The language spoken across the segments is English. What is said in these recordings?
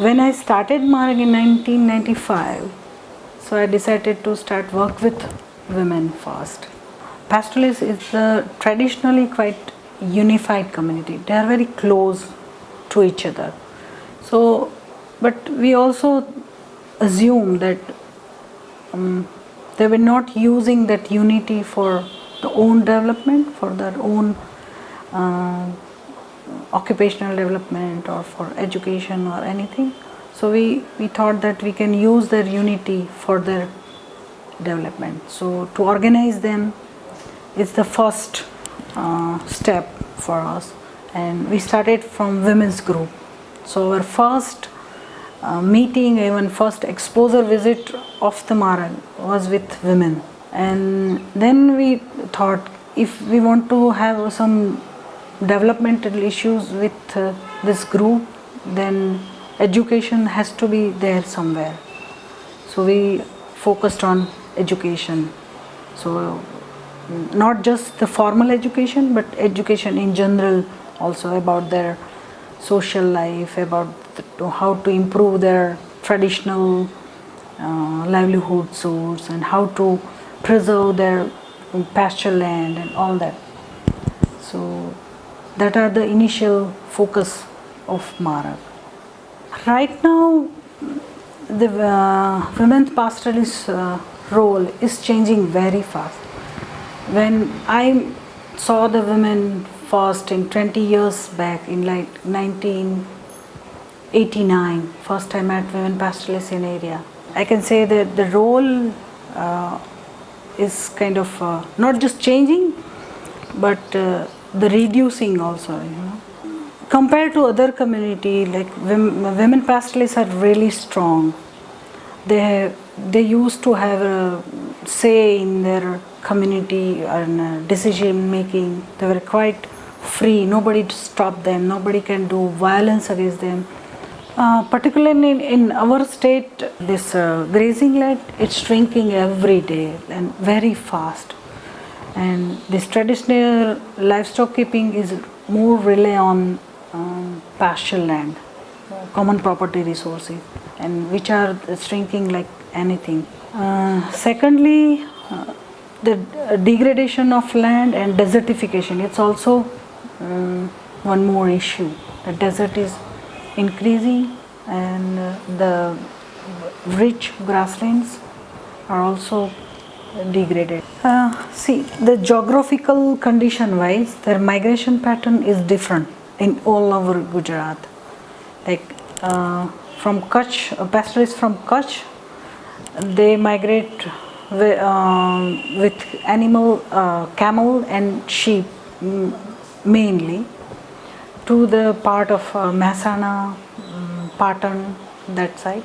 When I started Marag in 1995, so I decided to start work with women first. Pastoralists is the traditionally quite unified community. They are very close to each other. So, but we also assume that they were not using that unity for their own development, for their own occupational development or for education or anything. So we thought that we can use their unity for their development. So to organize them is the first step for us, and we started from women's group. So our first meeting, even first exposure visit of the Marag was with women, and then we thought if we want to have some developmental issues with this group, then education has to be there somewhere. So we focused on education. So not just the formal education, but education in general also, about their social life, about how to improve their traditional livelihood source, and how to preserve their pasture land and all that. So that are the initial focus of Marag. Right now, the women's pastoralist role is changing very fast. When I saw the women first in 20 years back, in like 1989, first I met women pastoralists in area, I can say that the role is kind of not just changing, but the reducing also, Compared to other community, like women pastoralists are really strong. They used to have a say in their community and decision making. They were quite free. Nobody to stop them. Nobody can do violence against them. Particularly in our state, this grazing land, it's shrinking every day and very fast. And this traditional livestock keeping is more rely on pasture land, common property resources, and which are shrinking like anything. Secondly, the degradation of land and desertification, it's also one more issue. The desert is increasing, and the rich grasslands are also degraded. See, the geographical condition wise, their migration pattern is different in all over Gujarat. Like from Kutch, pastoralists from Kutch, they migrate with animal, camel and sheep mainly, to the part of Mehsana, Patan, that side.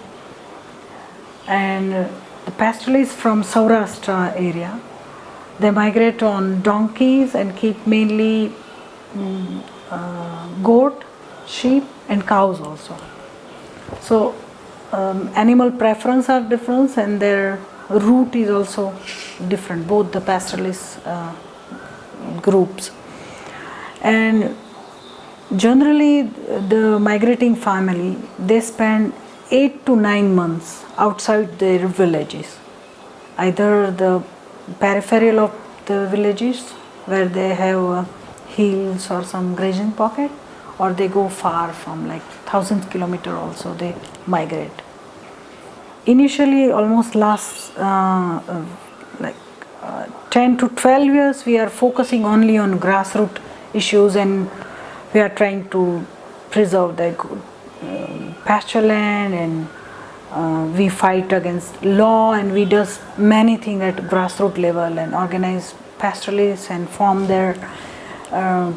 And the pastoralists from Saurashtra area, they migrate on donkeys and keep mainly goat, sheep and cows also. So animal preference are different, and their route is also different, both the pastoralist groups. And generally the migrating family, they spend 8 to 9 months outside their villages, either the peripheral of the villages where they have hills or some grazing pocket, or they go far from like thousands kilometer also they migrate. Initially, almost last 10 to 12 years, we are focusing only on grassroots issues, and we are trying to preserve the pasture land, and we fight against law, and we do many things at grassroots level and organize pastoralists and form their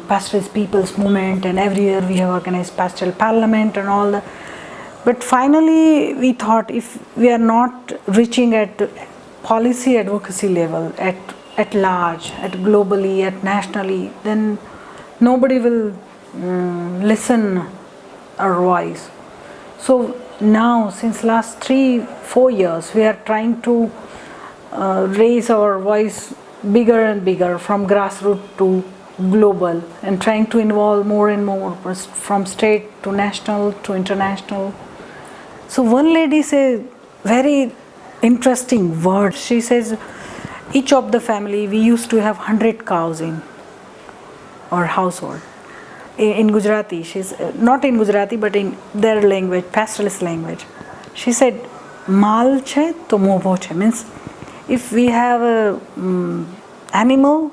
pastoralist people's movement, and every year we have organized pastoral parliament and all that. But finally we thought, if we are not reaching at policy advocacy level, at large, at globally, at nationally, then nobody will listen our voice. So now, since last 3-4 years, we are trying to raise our voice bigger and bigger, from grassroots to global, and trying to involve more and more, from state to national to international. So one lady says very interesting word. She says, each of the family, we used to have 100 cows in our household. In Gujarati, she's not in Gujarati but in their language, pastoralist language. She said, "Mal che to mobho che," means if we have a animal,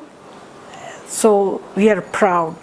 so we are proud.